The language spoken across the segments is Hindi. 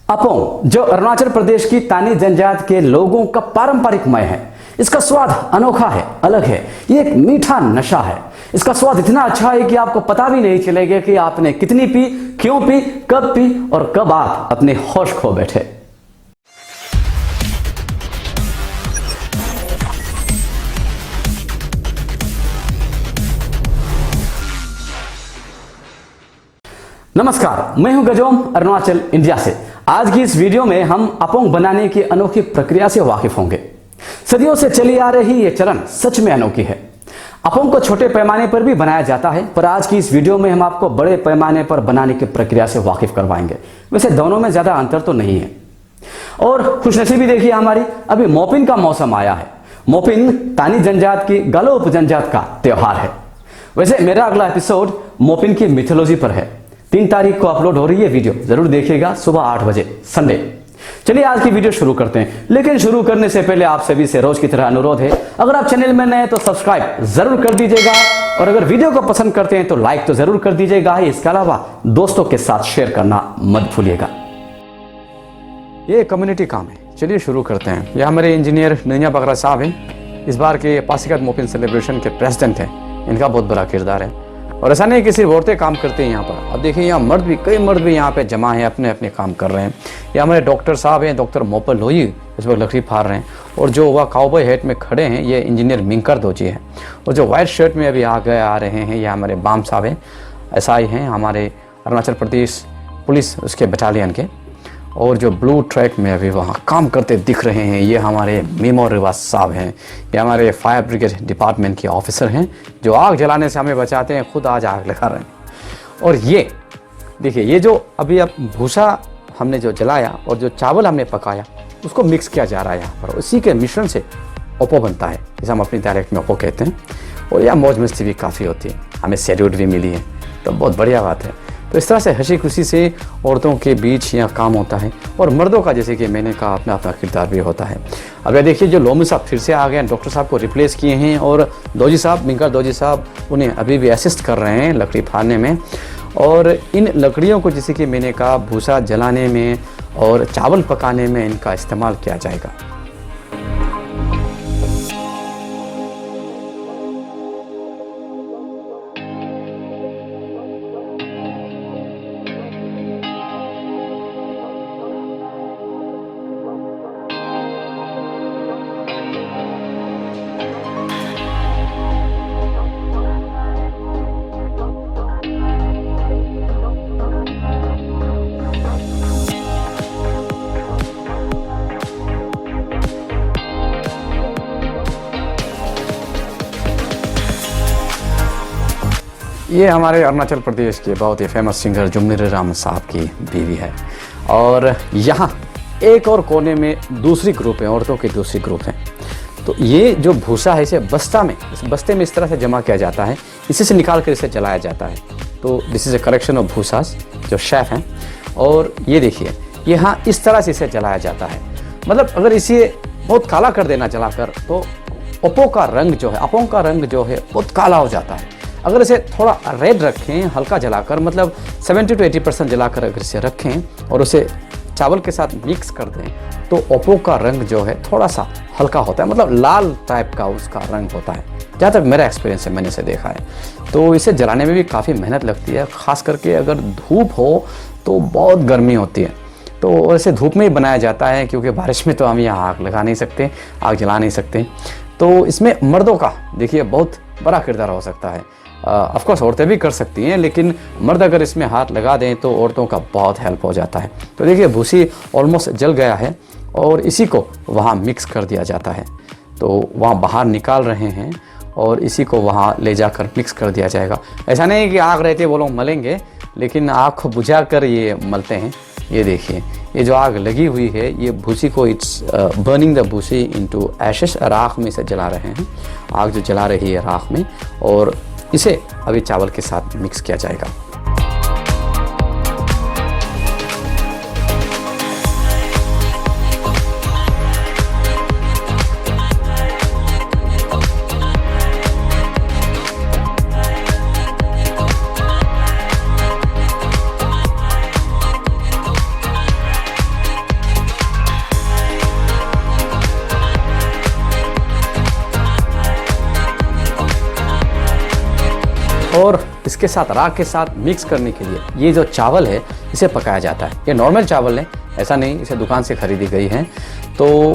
अपोंग जो अरुणाचल प्रदेश की तानी जनजाति के लोगों का पारंपरिक मय है। इसका स्वाद अनोखा है, अलग है। ये एक मीठा नशा है। इसका स्वाद इतना अच्छा है कि आपको पता भी नहीं चलेगा कि आपने कितनी पी, क्यों पी, कब पी और कब आप अपने होश खो बैठे। नमस्कार, मैं हूं गजोम अरुणाचल इंडिया से। आज की इस वीडियो में हम अपोंग बनाने की अनोखी प्रक्रिया से वाकिफ होंगे। सदियों से चली आ रही ये चलन सच में अनोखी है। अपोंग को छोटे पैमाने पर भी बनाया जाता है, पर आज की इस वीडियो में हम आपको बड़े पैमाने पर बनाने की प्रक्रिया से वाकिफ करवाएंगे। वैसे दोनों में ज्यादा अंतर तो नहीं है। और खुशनसीबी देखिए हमारी, अभी मोपिन का मौसम आया है। मोपिन तानी जनजाति की गालो उपजनजाति का त्योहार है। वैसे मेरा अगला एपिसोड मोपिन की मिथोलॉजी पर है। 3 तारीख को अपलोड हो रही है वीडियो, जरूर देखिएगा सुबह 8 बजे संडे। चलिए आज की वीडियो शुरू करते हैं, लेकिन शुरू करने से पहले आप सभी से रोज की तरह अनुरोध है, अगर आप चैनल में नए हैं तो सब्सक्राइब जरूर कर दीजिएगा और अगर वीडियो को पसंद करते हैं तो लाइक तो जरूर कर दीजिएगा। इसके अलावा दोस्तों के साथ शेयर करना मत भूलिएगा। ये कम्युनिटी काम है। चलिए शुरू करते हैं। यह हमारे इंजीनियर नैया बगरा साहब हैं। इस बार के पासीघाट मोपिन सेलिब्रेशन के प्रेसिडेंट हैं। इनका बहुत बड़ा किरदार है। और ऐसा नहीं कि सिर्फ औरतें काम करते हैं यहाँ पर। अब देखिए यहाँ मर्द भी, कई मर्द भी यहाँ पे जमा हैं, अपने अपने काम कर रहे हैं। ये हमारे डॉक्टर साहब हैं, डॉक्टर मोपल लोई, इस वक्त लकड़ी फाड़ रहे हैं। और जो वह काउबॉय हैट में खड़े हैं ये इंजीनियर मिंकर दोजी है। और जो वाइट शर्ट में अभी आ रहे हैं ये हमारे बाम साहब हैं, एसआई हैं हमारे अरुणाचल प्रदेश पुलिस उसके बटालियन के। और जो ब्लू ट्रैक में अभी वहाँ काम करते दिख रहे हैं ये हमारे मीमो रिवाज साहब हैं। ये हमारे फायर ब्रिगेड डिपार्टमेंट के ऑफिसर हैं जो आग जलाने से हमें बचाते हैं, खुद आज आग लगा रहे हैं। और ये देखिए, ये जो अभी अब भूसा हमने जो जलाया और जो चावल हमने पकाया उसको मिक्स किया जा रहा है यहाँ पर। उसी के मिश्रण से ओपो बनता है, जिसे हम अपनी डायलेक्ट में ओपो कहते हैं। और यहाँ मौज मस्ती भी काफ़ी होती है, हमें सैल्यूट भी मिली है, तो बहुत बढ़िया बात है। तो इस तरह से हंसी खुशी से औरतों के बीच यहाँ काम होता है और मर्दों का, जैसे कि मैंने कहा, अपना अपना किरदार भी होता है। अब ये देखिए जो लोमी साहब फिर से आ गए हैं, डॉक्टर साहब को रिप्लेस किए हैं और दोजी साहब, मिंकर दोजी साहब उन्हें अभी भी असिस्ट कर रहे हैं लकड़ी फाड़ने में। और इन लकड़ियों को, जैसे कि मैंने कहा, भूसा जलाने में और चावल पकाने में इनका इस्तेमाल किया जाएगा। ये हमारे अरुणाचल प्रदेश के बहुत ही फेमस सिंगर जुम्मिर राम साहब की बीवी है। और यहाँ एक और कोने में दूसरी ग्रुप है, औरतों की दूसरी ग्रुप है। तो ये जो भूसा है इसे बस्ता में, इस बस्ते में इस तरह से जमा किया जाता है, इसी से निकाल कर इसे जलाया जाता है। तो this is a collection of भूसास जो शेफ हैं। और ये देखिए यहाँ इस तरह से इसे जलाया जाता है। मतलब अगर इसे बहुत काला कर देना जलाकर तो ओपो का रंग जो है, अपोंग का रंग जो है बहुत काला हो जाता है। अगर इसे थोड़ा रेड रखें, हल्का जलाकर, मतलब 70 to 80% जलाकर अगर इसे रखें और उसे चावल के साथ मिक्स कर दें तो ओपो का रंग जो है थोड़ा सा हल्का होता है, मतलब लाल टाइप का उसका रंग होता है। जहाँ तक मेरा एक्सपीरियंस है, मैंने इसे देखा है। तो इसे जलाने में भी काफ़ी मेहनत लगती है, ख़ास करके अगर धूप हो तो बहुत गर्मी होती है। तो इसे धूप में ही बनाया जाता है, क्योंकि बारिश में तो हम यहाँ आग लगा नहीं सकते, आग जला नहीं सकते। तो इसमें मर्दों का देखिए बहुत बड़ा किरदार हो सकता है। ऑफकोर्स औरतें भी कर सकती हैं, लेकिन मर्द अगर इसमें हाथ लगा दें तो औरतों का बहुत हेल्प हो जाता है। तो देखिए भूसी ऑलमोस्ट जल गया है और इसी को वहाँ मिक्स कर दिया जाता है। तो वहाँ बाहर निकाल रहे हैं और इसी को वहाँ ले जाकर मिक्स कर दिया जाएगा। ऐसा नहीं है कि आग रहते वो लोग मलेंगे, लेकिन आग को बुझा कर ये मलते हैं। ये देखिए ये जो आग लगी हुई है ये भूसी को, इट्स बर्निंग द भूसी इनटू एशेस, राख में इसे जला रहे हैं। आग जो जला रही है राख में, और इसे अभी चावल के साथ मिक्स किया जाएगा। इसके साथ राख के साथ मिक्स करने के लिए ये जो चावल है इसे पकाया जाता है। ये नॉर्मल चावल है, ऐसा नहीं इसे दुकान से खरीदी गई है। तो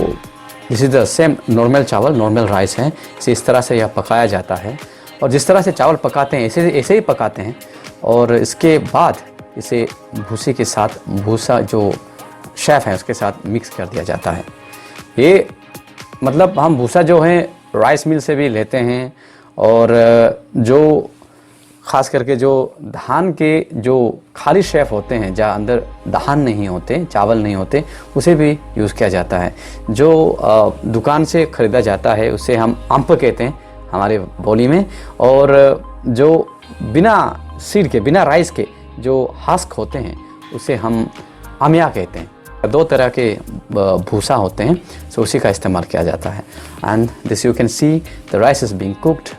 this is the same normal चावल, नॉर्मल राइस है। इसे इस तरह से यह पकाया जाता है और जिस तरह से चावल पकाते हैं ऐसे ही पकाते हैं। और इसके बाद इसे भूसे के साथ, भूसा जो शेफ है उसके साथ मिक्स कर दिया जाता है। ये मतलब हम भूसा जो है राइस मिल से भी लेते हैं और जो ख़ास करके जो धान के जो खाली शेफ होते हैं जहाँ अंदर धान नहीं होते, चावल नहीं होते, उसे भी यूज़ किया जाता है। जो दुकान से ख़रीदा जाता है उसे हम अम्प कहते हैं हमारे बोली में। और जो बिना सीड के, बिना राइस के जो हस्क होते हैं उसे हम अमिया कहते हैं। दो तरह के भूसा होते हैं, सो उसी का इस्तेमाल किया जाता है। And this you can see the rice is being cooked.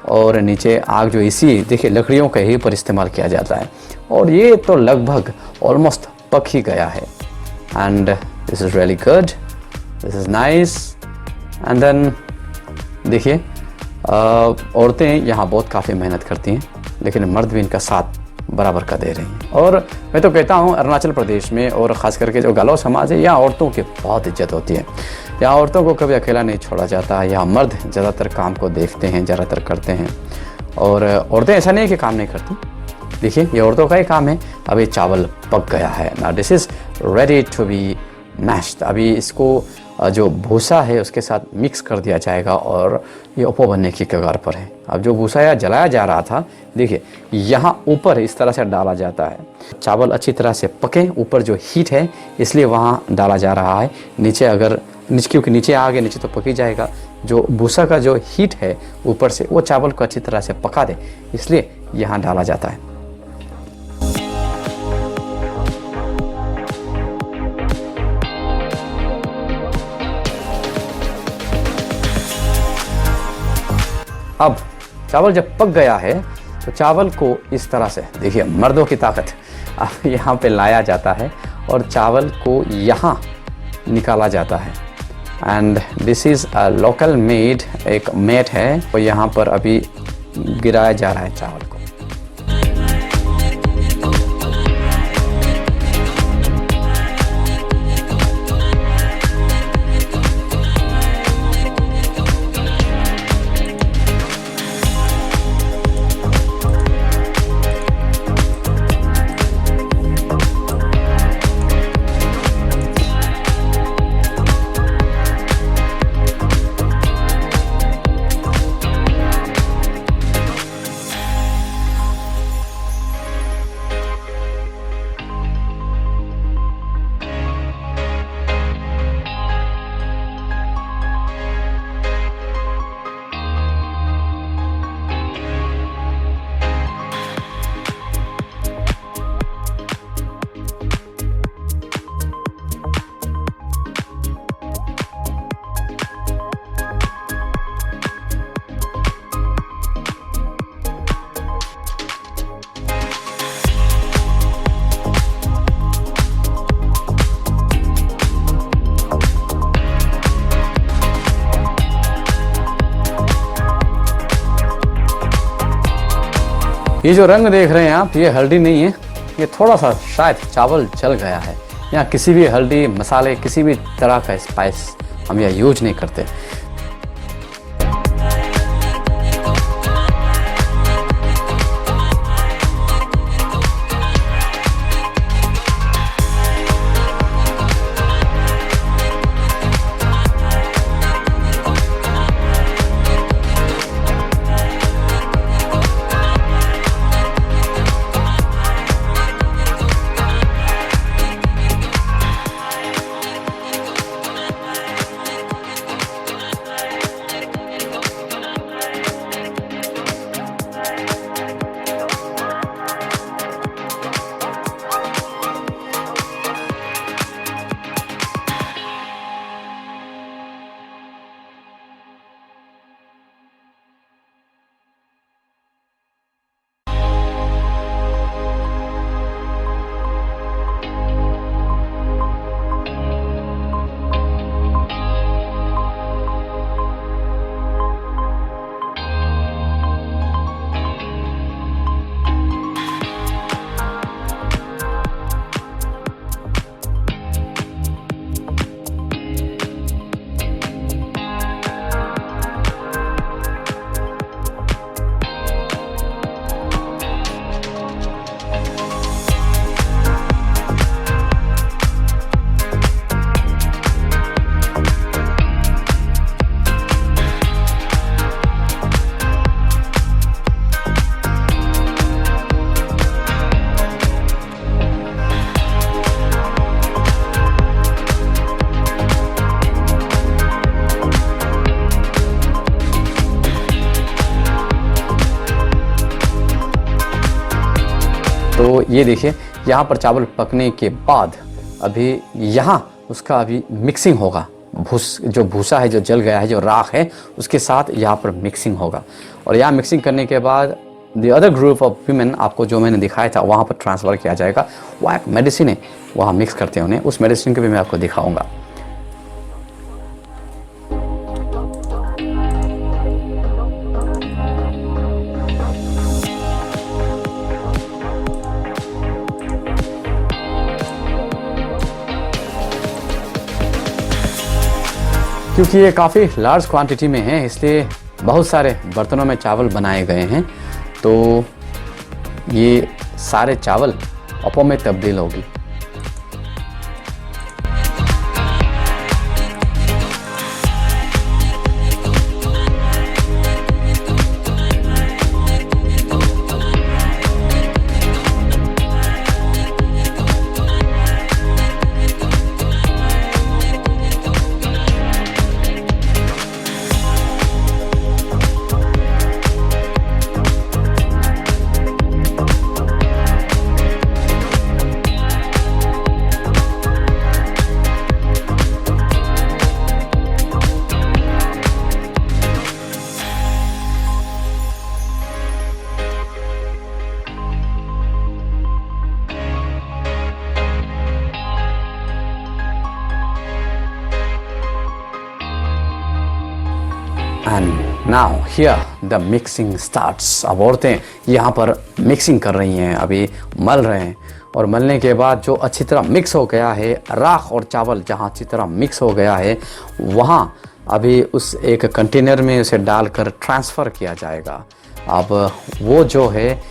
और नीचे आग जो इसी देखिए लकड़ियों का ही पर इस्तेमाल किया जाता है। और ये तो लगभग ऑलमोस्ट पक ही गया है। And this is really good, this is nice. And then देखिए औरतें यहाँ बहुत काफ़ी मेहनत करती हैं, लेकिन मर्द भी इनका साथ बराबर का दे रही हैं। और मैं तो कहता हूँ अरुणाचल प्रदेश में और ख़ास करके जो गालो समाज है, यहाँ औरतों की बहुत इज्जत होती है। यहाँ औरतों को कभी अकेला नहीं छोड़ा जाता। यहाँ मर्द ज़्यादातर काम को देखते हैं, ज़्यादातर करते हैं। और औरतें ऐसा नहीं है कि काम नहीं करती। देखिए ये औरतों का ही काम है। अभी चावल पक गया है ना, this is ready to be mashed. अभी इसको जो भूसा है उसके साथ मिक्स कर दिया जाएगा और ये उपो बनने की कगार पर है। अब जो भूसा या जलाया जा रहा था, देखिए यहाँ ऊपर इस तरह से डाला जाता है। चावल अच्छी तरह से पके, ऊपर जो हीट है इसलिए वहाँ डाला जा रहा है। नीचे अगर क्योंकि नीचे आ गया, नीचे तो पक ही जाएगा। जो भूसा का जो हीट है ऊपर से वो चावल को अच्छी तरह से पका दे, इसलिए यहाँ डाला जाता है। अब चावल जब पक गया है तो चावल को इस तरह से देखिए, मर्दों की ताकत, अब यहाँ पे लाया जाता है और चावल को यहाँ निकाला जाता है। And this is a local made, एक मेट है, तो यहाँ पर अभी गिराया जा रहा है चावल को। ये जो रंग देख रहे हैं आप, ये हल्दी नहीं है, ये थोड़ा सा शायद चावल जल गया है। यहाँ किसी भी हल्दी, मसाले, किसी भी तरह का स्पाइस हम यहाँ यूज नहीं करते। ये देखिए यहाँ पर चावल पकने के बाद अभी यहाँ उसका अभी मिक्सिंग होगा। जो भूसा है, जो जल गया है, जो राख है, उसके साथ यहाँ पर मिक्सिंग होगा। और यहाँ मिक्सिंग करने के बाद the other group of women, आपको जो मैंने दिखाया था वहाँ पर ट्रांसफ़र किया जाएगा। वहाँ एक मेडिसिन है, वहाँ मिक्स करते हैं उन्हें, उस मेडिसिन को भी मैं आपको दिखाऊंगा। क्योंकि ये काफ़ी लार्ज क्वांटिटी में है, इसलिए बहुत सारे बर्तनों में चावल बनाए गए हैं, तो ये सारे चावल अपो में तब्दील होगी। And now here the mixing starts। अब औरतें यहाँ पर मिक्सिंग कर रही हैं, अभी मल रहे हैं। और मलने के बाद जो अच्छी तरह मिक्स हो गया है, राख और चावल जहाँ अच्छी तरह मिक्स हो गया है, वहाँ अभी उस एक कंटेनर में उसे डालकर ट्रांसफ़र किया जाएगा। अब वो जो है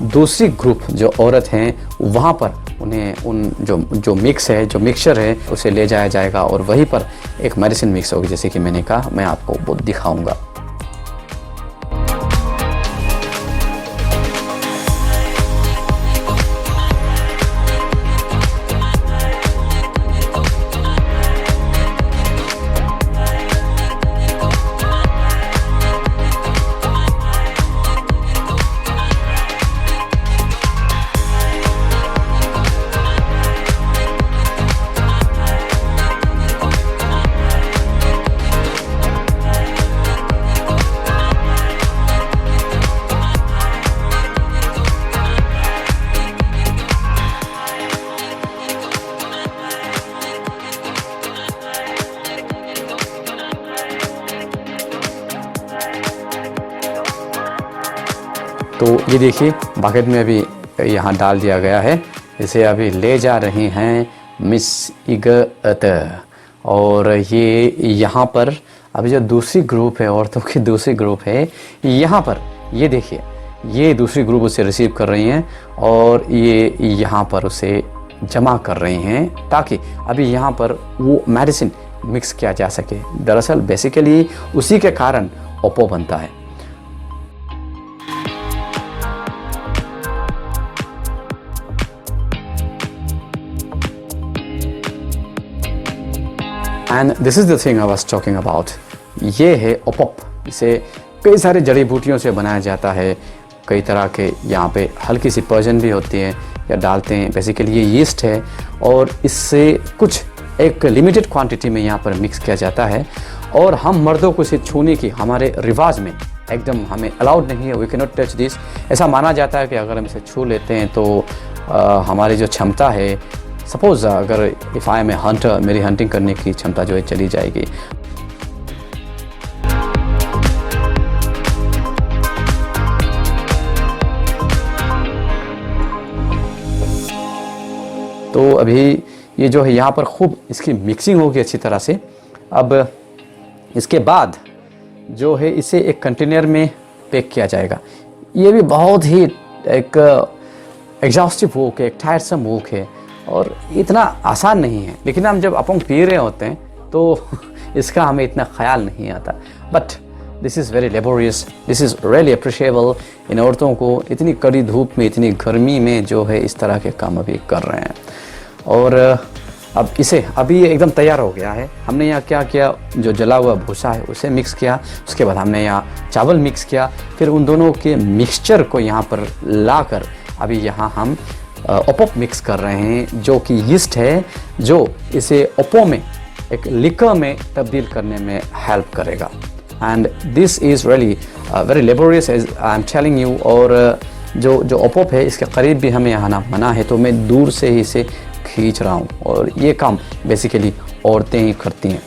दूसरी ग्रुप जो औरत हैं वहाँ पर उन्हें जो मिक्स है, जो मिक्सचर है, उसे ले जाया जाएगा और वहीं पर एक मेडिसिन मिक्स होगी। जैसे कि मैंने कहा, मैं आपको वो दिखाऊंगा। तो ये देखिए बकेट में अभी यहाँ डाल दिया गया है। इसे अभी ले जा रही हैं मिस इगत। और ये यहाँ पर अभी जो दूसरी ग्रुप है, औरतों की दूसरी ग्रुप है, यहाँ पर ये देखिए, ये दूसरी ग्रुप उसे रिसीव कर रही हैं और ये यहाँ पर उसे जमा कर रही हैं ताकि अभी यहाँ पर वो मेडिसिन मिक्स किया जा सके। दरअसल बेसिकली उसी के कारण ओप्पो बनता है। And this is the thing I was talking about. ये है ओप्पो। इसे कई सारे जड़ी बूटियों से बनाया जाता है। कई तरह के यहाँ पे हल्की सी पर्जन भी होती है या डालते हैं। बेसिकली ये यीस्ट है और इससे कुछ एक लिमिटेड क्वांटिटी में यहाँ पर मिक्स किया जाता है। और हम मर्दों को इसे छूने की हमारे रिवाज में एकदम हमें अलाउड नहीं है। We can not touch this. ऐसा माना जाता है कि अगर हम इसे छू लेते हैं तो हमारी जो क्षमता है, सपोज़ अगर if I am a hunter, मेरी हंटिंग करने की क्षमता जो है चली जाएगी। तो अभी ये जो है यहाँ पर खूब इसकी मिक्सिंग होगी अच्छी तरह से। अब इसके बाद जो है इसे एक कंटेनर में पैक किया जाएगा। ये भी बहुत ही एक एग्जॉस्टिव वर्क है, एक टायरसम वर्क है और इतना आसान नहीं है। लेकिन हम जब अपोंग पी रहे होते हैं तो इसका हमें इतना ख्याल नहीं आता। But this is very laborious, this is really appreciable. इन औरतों को इतनी कड़ी धूप में, इतनी गर्मी में जो है इस तरह के काम अभी कर रहे हैं। और अब इसे अभी ये एकदम तैयार हो गया है। हमने यहाँ क्या किया, जो जला हुआ भूसा है उसे मिक्स किया, उसके बाद हमने यहाँ चावल मिक्स किया, फिर उन दोनों के मिक्सचर को यहाँ पर लाकर अभी यहाँ हम ओपोप मिक्स कर रहे हैं, जो कि यीस्ट है, जो इसे ओपो में एक लिकर में तब्दील करने में हेल्प करेगा। And this is really very laborious as I am telling you. और जो ओपोप है इसके करीब भी हमें आना मना है, तो मैं दूर से ही इसे खींच रहा हूँ, और ये काम बेसिकली औरतें ही करती हैं।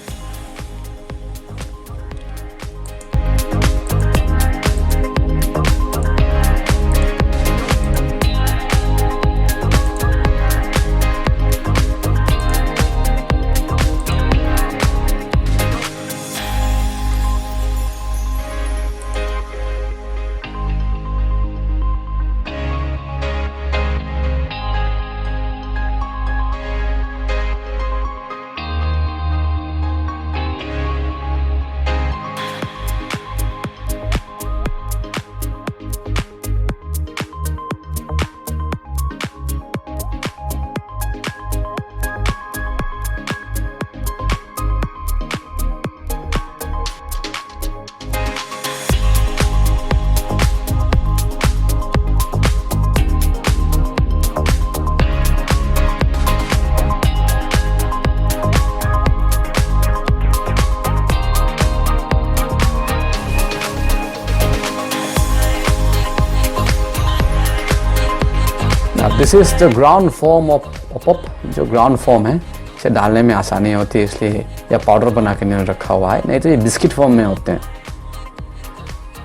This is the ground form of ओपोप। जो ग्राउंड फॉर्म है इसे डालने में आसानी होती है, इसलिए या पाउडर बना के नहीं रखा हुआ है, नहीं तो ये बिस्किट फॉर्म में होते हैं।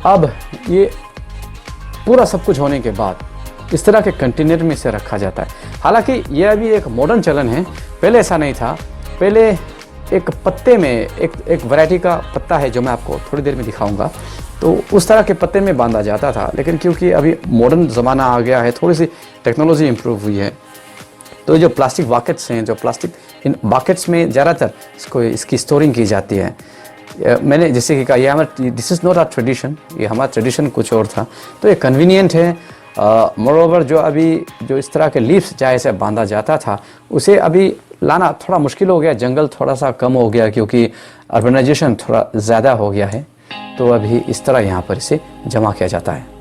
अब ये पूरा सब कुछ होने के बाद इस तरह के कंटेनर में इसे रखा जाता है। हालांकि यह अभी एक मॉडर्न चलन है, पहले ऐसा नहीं था। पहले एक पत्ते में एक वैरायटी का पत्ता है जो मैं आपको थोड़ी देर में दिखाऊंगा, तो उस तरह के पत्ते में बांधा जाता था। लेकिन क्योंकि अभी मॉडर्न ज़माना आ गया है, थोड़ी सी टेक्नोलॉजी इम्प्रूव हुई है, तो जो प्लास्टिक बकेट्स हैं, जो प्लास्टिक इन बकेट्स में ज़्यादातर इसकी स्टोरिंग की जाती है। मैंने जैसे कि कहा, ये हमारा this is not our tradition, ये हमारा ट्रेडिशन कुछ और था, तो ये कन्वीनियंट है। मोरोवर जो इस तरह के लीव्स चाहे से बांधा जाता था, उसे अभी लाना थोड़ा मुश्किल हो गया। जंगल थोड़ा सा कम हो गया क्योंकि अर्बनाइजेशन थोड़ा ज़्यादा हो गया है, तो अभी इस तरह यहाँ पर इसे जमा किया जाता है।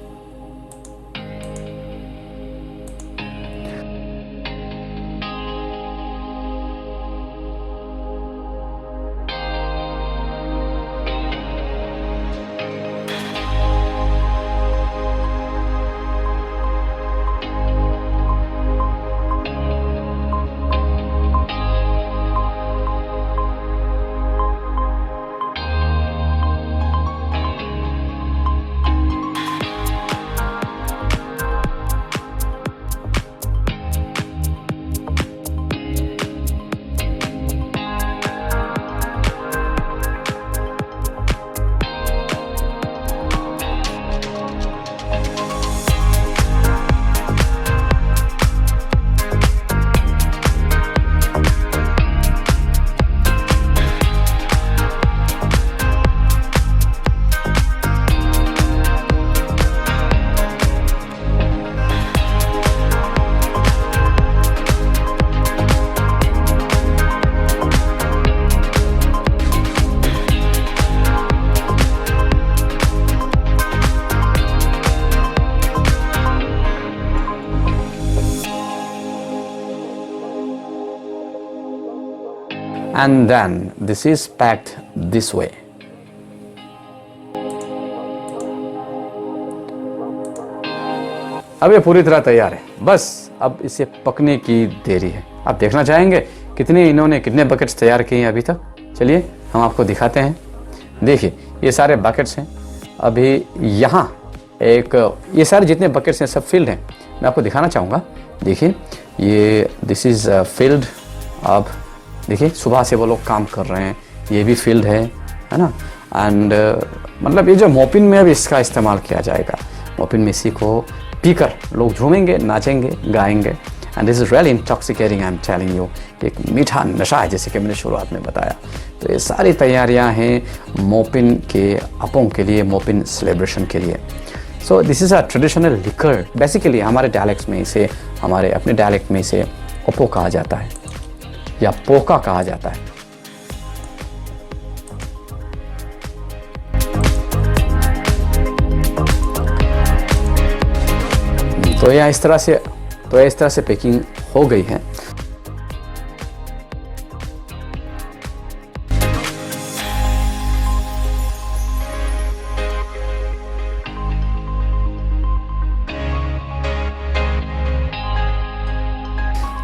And then this is packed this way. अब ये पूरी तरह तैयार है, बस अब इसे पकने की देरी है। आप देखना चाहेंगे कितने बकेट्स तैयार किए हैं अभी तक? चलिए हम आपको दिखाते हैं। देखिए ये सारे बकेट्स हैं। अभी यहाँ ये सारे जितने बकेट्स हैं सब फिल्ड हैं। मैं आपको दिखाना चाहूँगा। देखिए ये दिस इज़ फील्ड। अब देखिए सुबह से वो लोग काम कर रहे हैं, ये भी फील्ड है ना। एंड मतलब ये जो मोपिन में अब इसका इस्तेमाल किया जाएगा। मोपिन में इसी को पीकर लोग झूमेंगे, नाचेंगे, गाएंगे। And this is really intoxicating, I am telling you. एक मीठा नशा है, जैसे कि मैंने शुरुआत में बताया। तो ये सारी तैयारियां हैं मोपिन के अपों के लिए, मोपिन सेलिब्रेशन के लिए। So this is a traditional liquor. Basically हमारे डायलेक्ट में इसे, हमारे अपने डायलेक्ट में इसे ओपो कहा जाता है या पोका कहा जाता है। तो यहाँ इस तरह से तो इस तरह से पैकिंग हो गई है।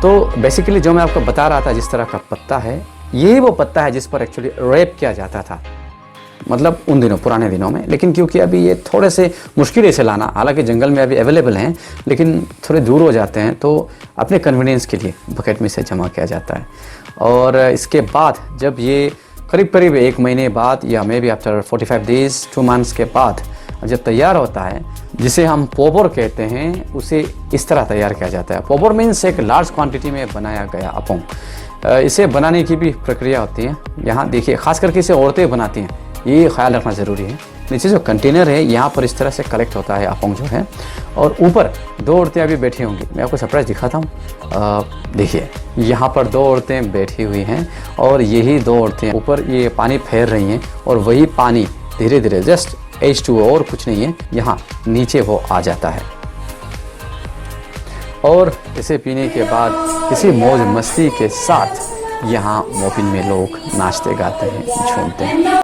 तो बेसिकली जो मैं आपको बता रहा था, जिस तरह का पत्ता है, यही वो पत्ता है जिस पर एक्चुअली रैप किया जाता था, मतलब उन दिनों, पुराने दिनों में। लेकिन क्योंकि अभी ये थोड़े से मुश्किल से लाना, हालांकि जंगल में अभी अवेलेबल हैं, लेकिन थोड़े दूर हो जाते हैं, तो अपने कन्वीनियंस के लिए बकेट में से जमा किया जाता है। और इसके बाद जब ये करीब करीब 1 महीने बाद या may be after 45 days 2 months के बाद जब तैयार होता है, जिसे हम पोबोर कहते हैं, उसे इस तरह तैयार किया जाता है। पोबोर मीन्स एक लार्ज क्वांटिटी में बनाया गया अपोंग। इसे बनाने की भी प्रक्रिया होती है। यहाँ देखिए, खास करके इसे औरतें बनाती हैं, ये ख्याल रखना ज़रूरी है। नीचे जो कंटेनर है, यहाँ पर इस तरह से कलेक्ट होता है अपोंग जो है, और ऊपर 2 औरतें अभी बैठी होंगी। मैं आपको सरप्राइज दिखाता हूँ। देखिए, यहाँ पर 2 औरतें बैठी हुई हैं, और यही 2 औरतें ऊपर ये पानी फेर रही हैं, और वही पानी धीरे धीरे जस्ट H2O और कुछ नहीं है, यहाँ नीचे वो आ जाता है। और इसे पीने के बाद इसी मौज मस्ती के साथ यहाँ मोपिन में लोग नाचते गाते हैं, झूमते हैं।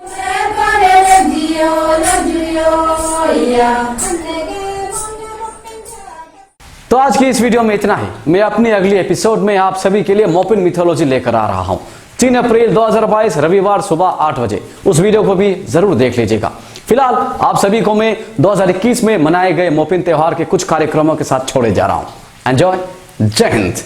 तो आज की इस वीडियो में इतना ही। मैं अपनी अगली एपिसोड में आप सभी के लिए मोपिन मिथोलॉजी लेकर आ रहा हूँ। 3 अप्रैल 2022 रविवार सुबह 8 बजे। उस वीडियो को भी जरूर देख लीजिएगा। फिलहाल आप सभी को मैं 2021 में मनाए गए मोपिन त्योहार के कुछ कार्यक्रमों के साथ छोड़े जा रहा हूं। एंजॉय। जय Hind.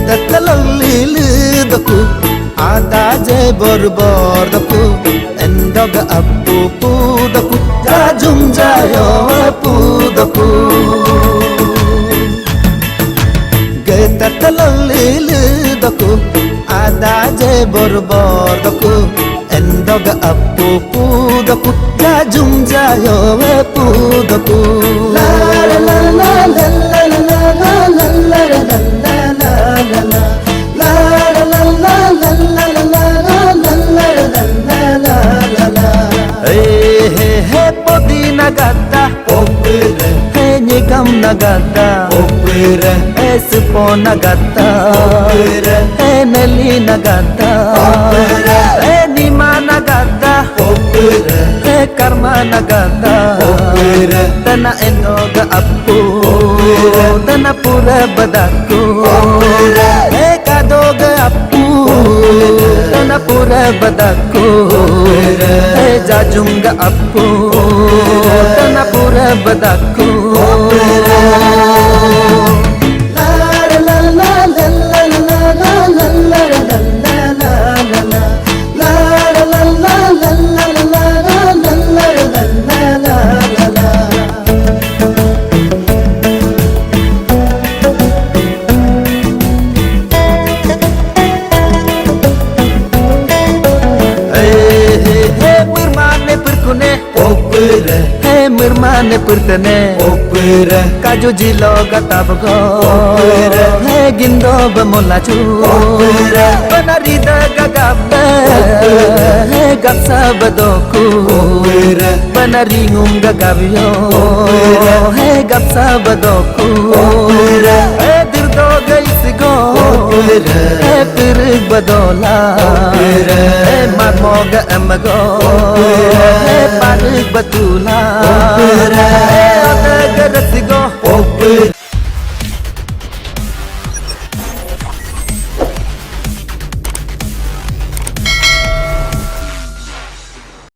Daka lalili daku Adaje borbor doku endoga apu pu doku jajum jayo apu doku geta talalilu doku adaje borbor doku endoga apu pu doku jajum jayo apu doku la la la la la la la la la la la la Nagata opera hey nyikam nagata opera hey supo nagata opera hey neli nagata opera hey nima nagata opera hey karma nagata opera tana enoga appu opera tana pura badaku opera hey kadoga appu tana pura badaku opera hey jajunga appu tana pura badaku la la la la la la la la la la la la la hey mirmane purtane opera kaju jilo gatabgo opera hey gindo bamolachu opera banarida gagabbe hey gapsa badoku opera banaringum gagabyo opera hey gapsa badoku opera hey dirdo gaisigo opera hey pirig badola opera hey marmoga amago opera hey parig batula opera hey garasigo opera